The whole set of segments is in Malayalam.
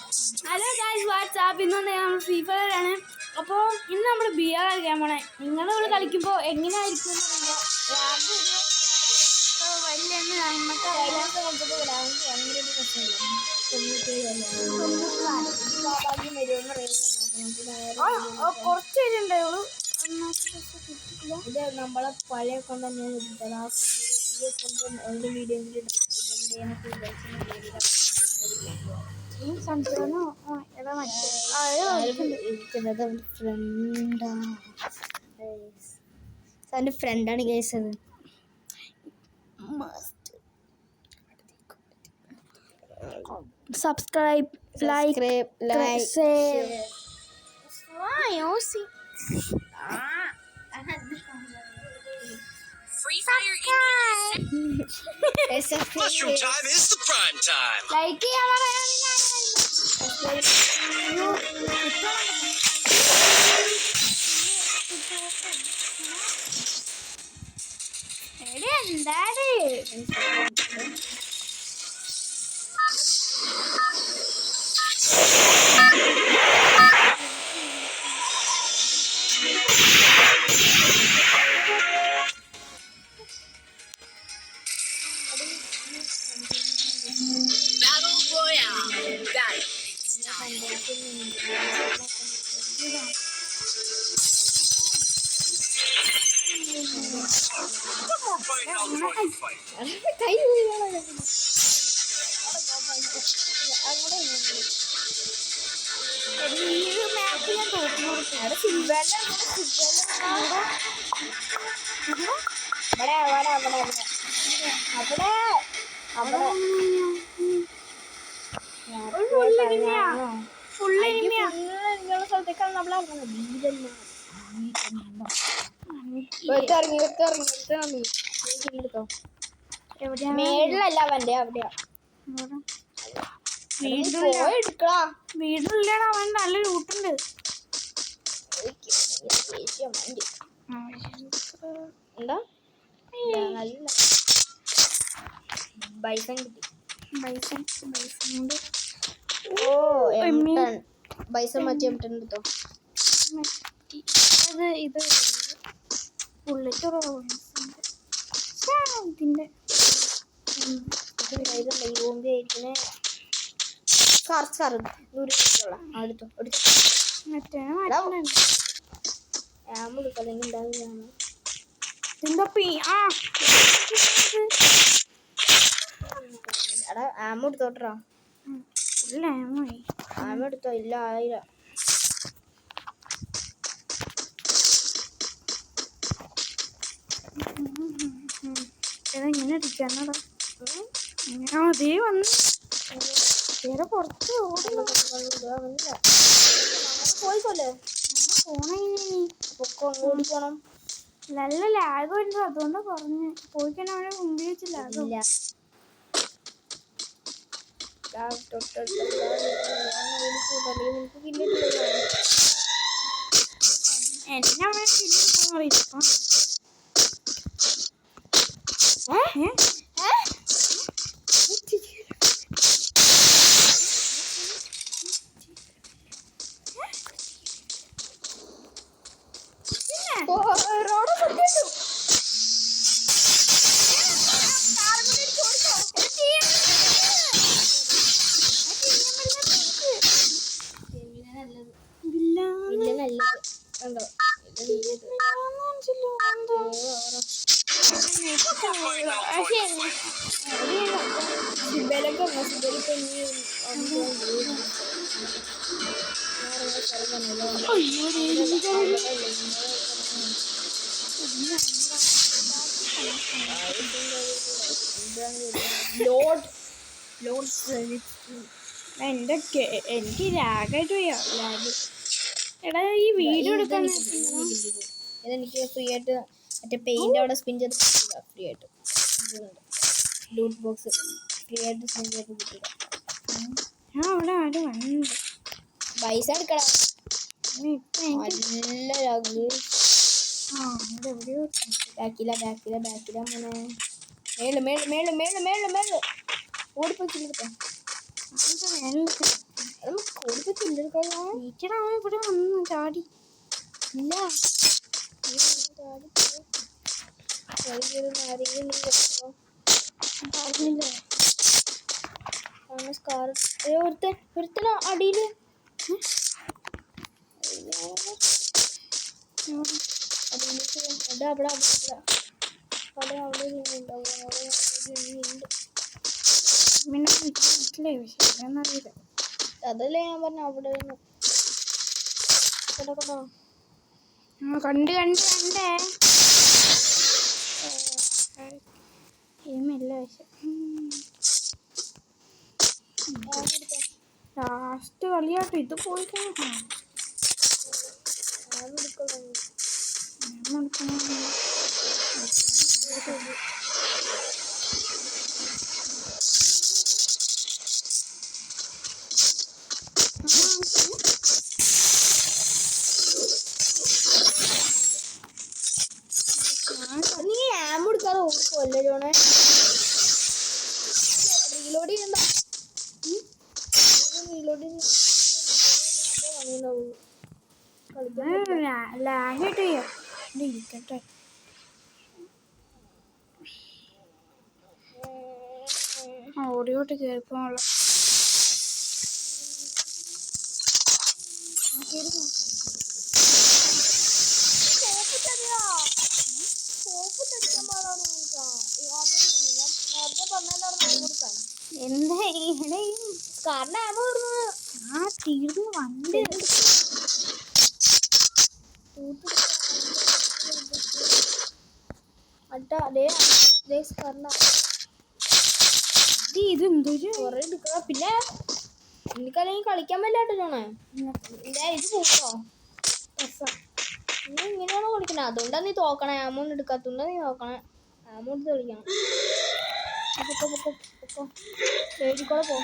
Hello guys, WhatsApp. ഇന്ന് നമ്മൾ ഫ്രീ ഫയർ ആണ്. അപ്പോൾ ഇന്ന് നമ്മൾ ബിയർ കളിക്കാൻ പോണേ. നിങ്ങളിവിടെ കളിക്കുമ്പോൾ എങ്ങനെയായിരിക്കും കുറച്ച് പേരുണ്ടായുള്ളൂ. ഇത് നമ്മളെ പഴയ കൊണ്ട് തന്നെയാണ് വീഡിയോ ഫ്രണ്ടാണ് case. Subscribe, like, share. Free Fire India. Mushroom time is the prime time. Like Battle Royale. Battle. It's time. One more fight, I'll join the fight. മേളിലല്ല അവന്റെ അവിടെയാ. വീട്ടിലില്ലാണ്. അവൻ നല്ല ലൂട്ടുണ്ട്. എന്താ ബൈസൺ കിട്ടി. ബൈസൺ മറ്റേ എടുത്തോ. ഇത് ബുള്ളറ്റ് ഇതിന്റെ ആമ എടുത്തോട്ടാ. ആമ എടുത്തോ. ഇല്ല ആയില്ല. ഇങ്ങനെ ഇരിക്കാന്നടാ. അതേ വന്ന് വേറെ പുറത്ത് പോയിക്കോല്ലേ. ഓടിക്കണം. നല്ല ലാഗ് വരുന്നത്. അതുകൊണ്ട് പറഞ്ഞ് പോയിക്കാൻ അവനെ മുമ്പിൽ വെച്ച് ലാഗ്. എന്നെ അവനെ അറിയില്ല. എനിക്ക് ലാഗായിട്ട് ലാഗ്. എടാ ഈ വീഡിയോ എടുക്കാൻ ഇതെനിക്ക് ഫ്രീ ആയിട്ട് മറ്റേ പെയിന്റ് അവിടെ സ്പിൻ ചെയ്ത് ഫ്രീ ആയിട്ട് ലൂട്ട് ബോക്സ് ഫ്രീ ആയിട്ട് സ്പിൻ ചെയ്ത് കിട്ടില്ല. അവിടെ ആരും വന്നിട്ടുണ്ട്. പൈസ എടുക്കടാ. നല്ല ലാഗ്. ബാക്കില മോനെ. മേള് ഓടിപ്പോയി. ഓടിപ്പോ ചില്ലെടുക്കാൻ വീട്ടിൽ അവൻ ഇവിടെ വന്നു ചാടി. ഇല്ല ആരെങ്കിലും പറഞ്ഞില്ലേ സ്കാർ ഒരുത്തന അടിയില് അവിടെ പിന്നെ വീട്ടിലേ വിഷയമൊന്നറിയില്ല. അതല്ലേ ഞാൻ പറഞ്ഞ അവിടെ കിടക്കണോ കണ്ടേ ഇല്ല ലാസ്റ്റ് കളിയാട്ടോ ഇത് പോയി കാണാം. നീ ആമ എടുക്കാതെ ഓടിപ്പോല്ലേ ജോണേ റീലോഡ് ചെയ്യണ്ട റീലോഡ് ലാഗായിട്ട് ഇരിക്കട്ടെ. ഓടിയോട്ട് കേൾക്കാനുള്ള എന്താ ഇവിടെ കാരണം ആമ തീർന്നു വണ്ട് ഇതെന്തൊരു കൊറേ എടുക്കണം. പിന്നെ എനിക്കല്ലെങ്കിൽ കളിക്കാൻ പറ്റാട്ടോ ജോണേ ഇത് പോക്കോ നീ ഇങ്ങനെയാണോ കളിക്കണേ? അതുകൊണ്ടാ നീ തോക്കണേ. ആമോന്ന് എടുക്കാത്തോണ്ടാ നീ നോക്കണേ. ആമോട്ട് കളിക്കണം. പേടിക്കോടെ പോ.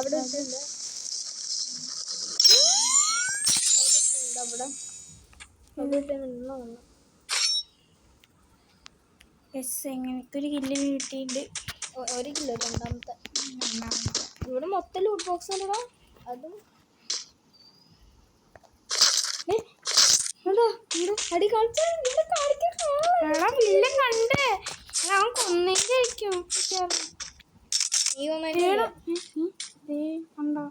അവിടെ എനിക്കൊരു കില്ല് കിട്ടിയിട്ടുണ്ട്. 1 കിലോ രണ്ടാമത്തെ ഇവിടെ മൊത്തം ലൂട്ട് ബോക്സ് ഉണ്ടോ? അതും അടി കാണിച്ചു കണ്ട് അവൻ കൊന്നേക്കും. നീ കണ്ടോ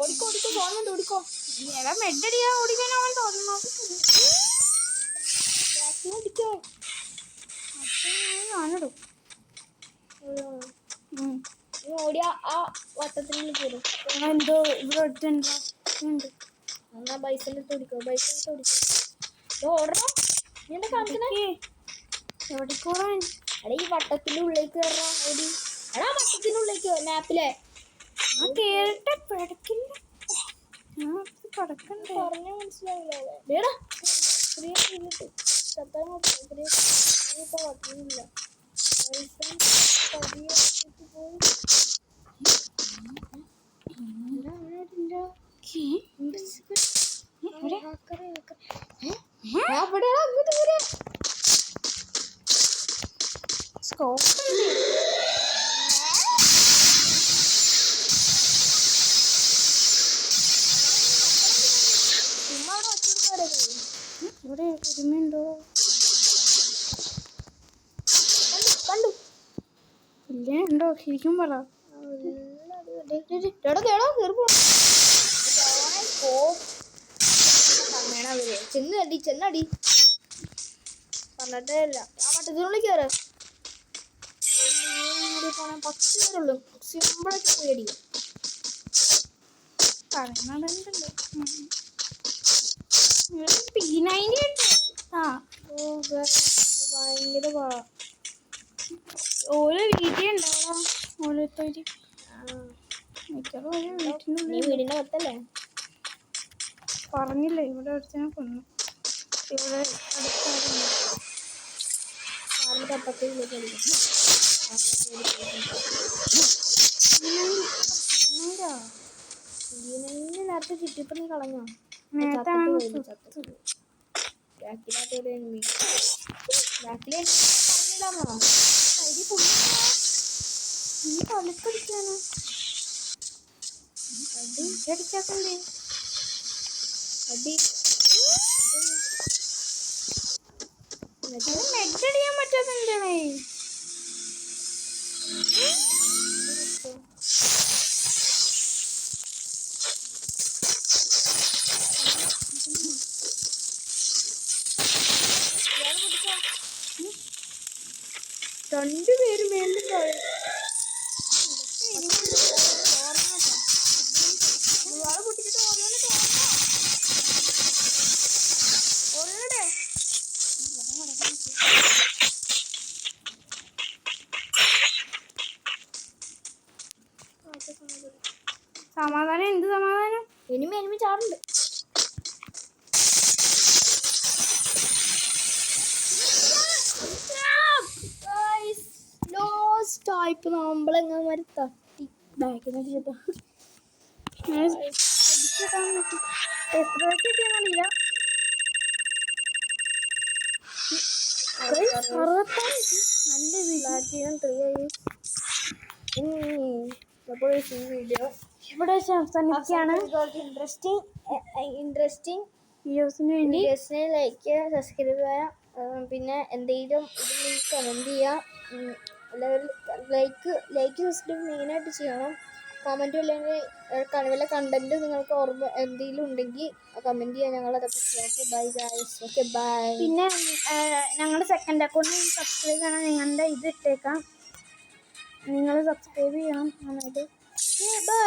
ഓടിക്കോ മെഡടിയാ ഓടിക്കാൻ അവൻ തോന്നുന്നു. ഞാനിടും ഓടിയ ആ വട്ടത്തിനുള്ളിൽ കയറും. എന്തോ ഇവിടെ അടുത്തുണ്ടോ എന്നാ ബൈക്കിലിട്ട് ഓടിക്കോ. ഓടണം. നീ എന്താ കാണിക്കണേ? എവിടെക്കോളാൻ എടാ ഈ വട്ടത്തിന്റെ ഉള്ളിലേക്ക് കയറാ. ഓടി എടാ വട്ടത്തിനുള്ളിലേക്ക് മാപ്പിലെ കേറട്ടെ പിടക്കില്ല കിടക്കണ്ടേ പറഞ്ഞ മനസ്സിലാവില്ല. പറ്റില്ല സ്കോപ്പ് ഇവിടെ ഒരുമയുണ്ടോ? കണ്ടു ഇല്ലേ ഉണ്ടോ? ശരിക്കും പറ. ചെന്നടി പറഞ്ഞിട്ടേ ഇല്ല. ആ വട്ടത്തിനുള്ളിൽ കയറ്. 10 പേരുള്ളൂ. സിമ്പിളായിട്ട് പോയി അടിക്കും. പറയുന്നുണ്ടല്ലോ P90 ഭയങ്കര ഓരോ വീട്ടിൽ ഉണ്ടാവോ ഓരോരുത്തര് മിക്കവാറും ഓരോ വീട്ടിനുള്ളിൽ വീടിന്റെ പുറത്തല്ലേ? പറഞ്ഞില്ലേ ഇവിടെ ഒരുത്തനെ കൊന്നു. ഇവിടെ അടുത്തായിരുന്നു. കാറിൻ്റെ അപ്പുറത്തേക്ക് കളിക്കും. നേരത്തെ ചുറ്റിപ്പം നീ കളഞ്ഞോ? നേരത്തെ ബാക്കിലാത്തോടെ ബാക്കിലെ പറഞ്ഞില്ലാന്നോ? നീ കളിക്കടിക്കാണ് അടി അടിച്ചാക്കണ്ടേ അടി മെഡടിയാൻ പറ്റാത്തേ. രണ്ടുപേരും വീണ്ടും പൊട്ടിച്ചിട്ട് ഓരോടെ സമാധാനം. എന്ത് സമാധാനം? എനിമി ചാറുണ്ട്. ഇപ്പൊ നമ്മളെങ്ങനെ തട്ടി ബാക്കിൽ വെച്ചിട്ട് എത്ര കിട്ടിയെന്നറിയില്ല. 65 നല്ല അപ്പോൾ ഈ വീഡിയോ ഇവിടെ അവസാനിക്കുകയാണ്. ഇൻട്രസ്റ്റിംഗ് വീഡിയോസിന് വേണ്ടി വീഡിയോസിനെ ലൈക്ക് ചെയ്യുക, സബ്സ്ക്രൈബ് ചെയ്യുക. പിന്നെ എന്തെങ്കിലും ഇതിൽ കമൻറ്റ് ചെയ്യുക. ലൈക്ക് സബ്സ്ക്രൈബ് മെയിനായിട്ട് ചെയ്യണം. കമൻറ്റും അല്ലെങ്കിൽ വല്ല കണ്ടൻറ്റ് നിങ്ങൾക്ക് ഓർമ്മ എന്തെങ്കിലും ഉണ്ടെങ്കിൽ കമൻറ്റ് ചെയ്യാൻ ഞങ്ങളതൊക്കെ ചെയ്യാം. Okay bye guys. Okay bye. പിന്നെ ഞങ്ങളുടെ സെക്കൻഡ് അക്കൗണ്ട് സബ്സ്ക്രൈബ് ചെയ്യണം. നിങ്ങളുടെ ഇത് ഇട്ടേക്കാം. നിങ്ങൾ സബ്സ്ക്രൈബ് ചെയ്യണം നന്നായിട്ട്. ബൈ.